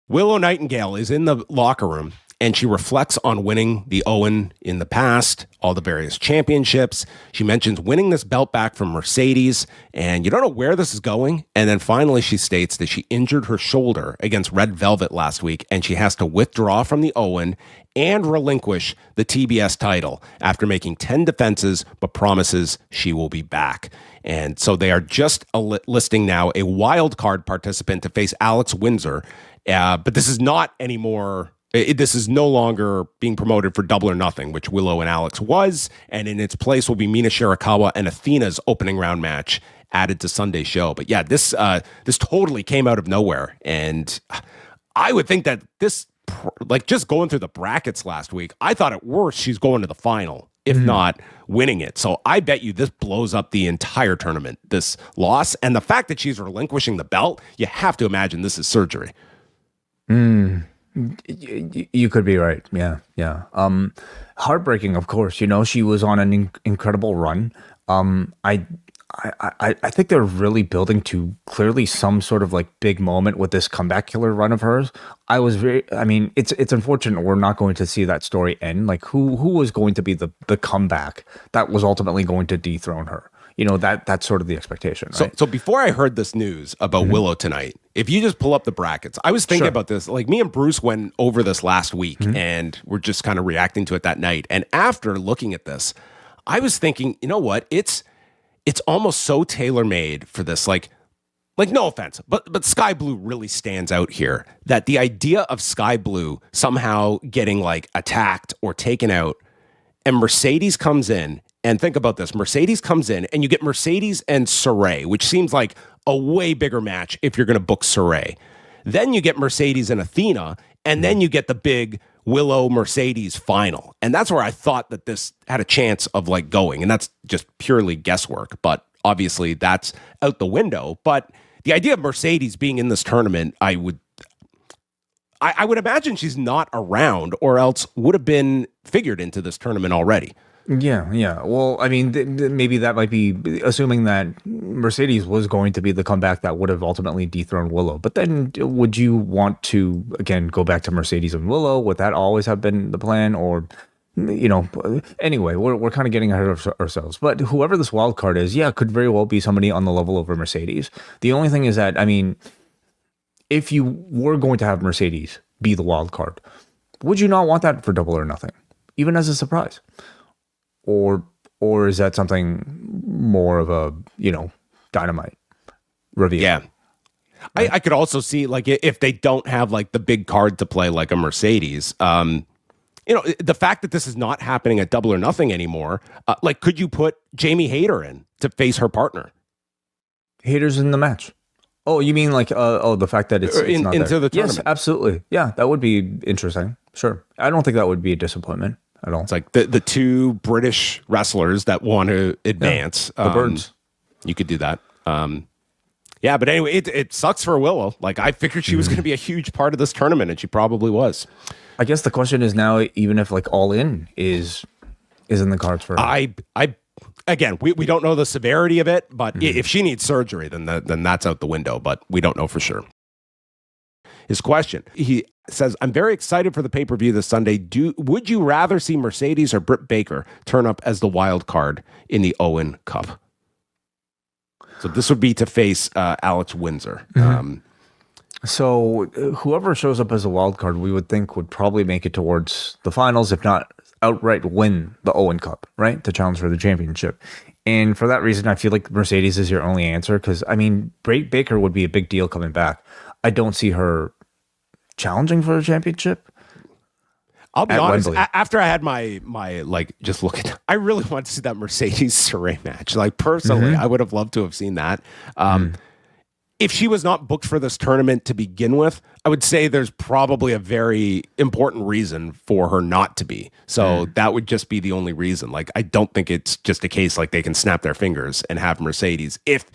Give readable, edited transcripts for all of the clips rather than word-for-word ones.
Willow Nightingale is in the locker room and she reflects on winning the Owen in the past, all the various championships. She mentions winning this belt back from Mercedes, and you don't know where this is going. And then finally, she states that she injured her shoulder against Red Velvet last week, and she has to withdraw from the Owen and relinquish the TBS title after making 10 defenses, but promises she will be back. And so they are just listing now a wild card participant to face Alex Windsor. But this is not anymore. This is no longer being promoted for Double or Nothing, which Willow and Alex was. And in its place will be Mina Shirakawa and Athena's opening round match added to Sunday's show. But yeah, this totally came out of nowhere. And I would think that this, like just going through the brackets last week, I thought at worst she's going to the final, if not winning it. So I bet you this blows up the entire tournament, this loss. And the fact that she's relinquishing the belt, you have to imagine this is surgery. You could be right. Yeah. Heartbreaking, of course. You know, she was on an incredible run. I think they're really building to clearly some sort of like big moment with this comeback killer run of hers. It's unfortunate we're not going to see that story end. Like who was going to be the comeback that was ultimately going to dethrone her? You know, that's sort of the expectation, right? So before I heard this news about Willow tonight, if you just pull up the brackets, I was thinking about this. Like me and Bruce went over this last week and we're just kind of reacting to it that night. And after looking at this, I was thinking, you know what? It's almost so tailor-made for this. Like no offense, but Sky Blue really stands out here. That the idea of Sky Blue somehow getting like attacked or taken out, and Mercedes comes in. And think about this. Mercedes comes in and you get Mercedes and Saray, which seems like a way bigger match if you're going to book Saray. Then you get Mercedes and Athena, and then you get the big Willow Mercedes final. And that's where I thought that this had a chance of like going. And that's just purely guesswork. But obviously that's out the window. But the idea of Mercedes being in this tournament, I would imagine she's not around or else would have been figured into this tournament already. Yeah. Well, I mean, maybe that might be assuming that Mercedes was going to be the comeback that would have ultimately dethroned Willow. But then would you want to, again, go back to Mercedes and Willow? Would that always have been the plan? Or, you know, anyway, we're kind of getting ahead of ourselves. But whoever this wild card is, could very well be somebody on the level of a Mercedes. The only thing is that, I mean, if you were going to have Mercedes be the wild card, would you not want that for Double or Nothing, even as a surprise? Or is that something more of a, you know, Dynamite reveal? Yeah. Right? I could also see like if they don't have like the big card to play like a Mercedes, you know, the fact that this is not happening at Double or Nothing anymore, like could you put Jamie Hayter in to face her partner? Hayter's in the match. Oh, you mean like the fact that it's not into there. The tournament? Yes, absolutely. Yeah, that would be interesting. Sure. I don't think that would be a disappointment at all. It's like the two British wrestlers that want to advance. The Birds. You could do that. Yeah, but anyway, it sucks for Willow. Like I figured she was going to be a huge part of this tournament, and she probably was. I guess the question is now, even if like All In is in the cards for her. Again, we don't know the severity of it, but if she needs surgery, then that's out the window. But we don't know for sure. His question, he says, I'm very excited for the pay-per-view this Sunday. Would you rather see Mercedes or Britt Baker turn up as the wild card in the Owen Cup? So this would be to face Alex Windsor. So whoever shows up as a wild card, we would think would probably make it towards the finals, if not outright win the Owen Cup, right? To challenge for the championship. And for that reason, I feel like Mercedes is your only answer because, I mean, Britt Baker would be a big deal coming back. I don't see her challenging for a championship. I'll be honest. After I had my like just look at, I really want to see that Mercedes Saray match. Like personally, I would have loved to have seen that. If she was not booked for this tournament to begin with, I would say there's probably a very important reason for her not to be. So that would just be the only reason. Like I don't think it's just a case like they can snap their fingers and have Mercedes if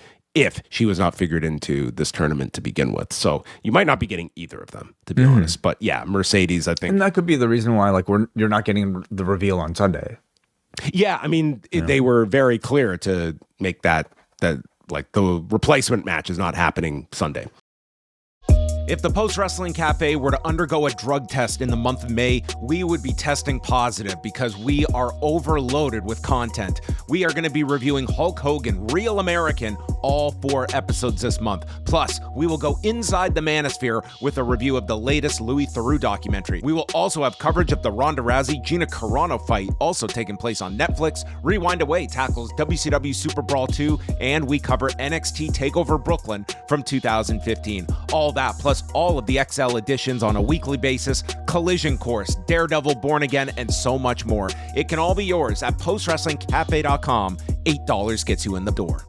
she was not figured into this tournament to begin with. So you might not be getting either of them, to be honest. But yeah, Mercedes, I think. And that could be the reason why like you're not getting the reveal on Sunday. Yeah, I mean, they were very clear to make that like the replacement match is not happening Sunday. If the Post Wrestling Cafe were to undergo a drug test in the month of May, we would be testing positive because we are overloaded with content. We are going to be reviewing Hulk Hogan, Real American, all 4 episodes this month. Plus, we will go inside the Manosphere with a review of the latest Louis Theroux documentary. We will also have coverage of the Ronda Rousey-Gina Carano fight, also taking place on Netflix. Rewind Away tackles WCW Super Brawl 2, and we cover NXT TakeOver Brooklyn from 2015. All that, plus all of the XL editions on a weekly basis, Collision Course, Daredevil Born Again, and so much more. It can all be yours at postwrestlingcafe.com. $8 gets you in the door.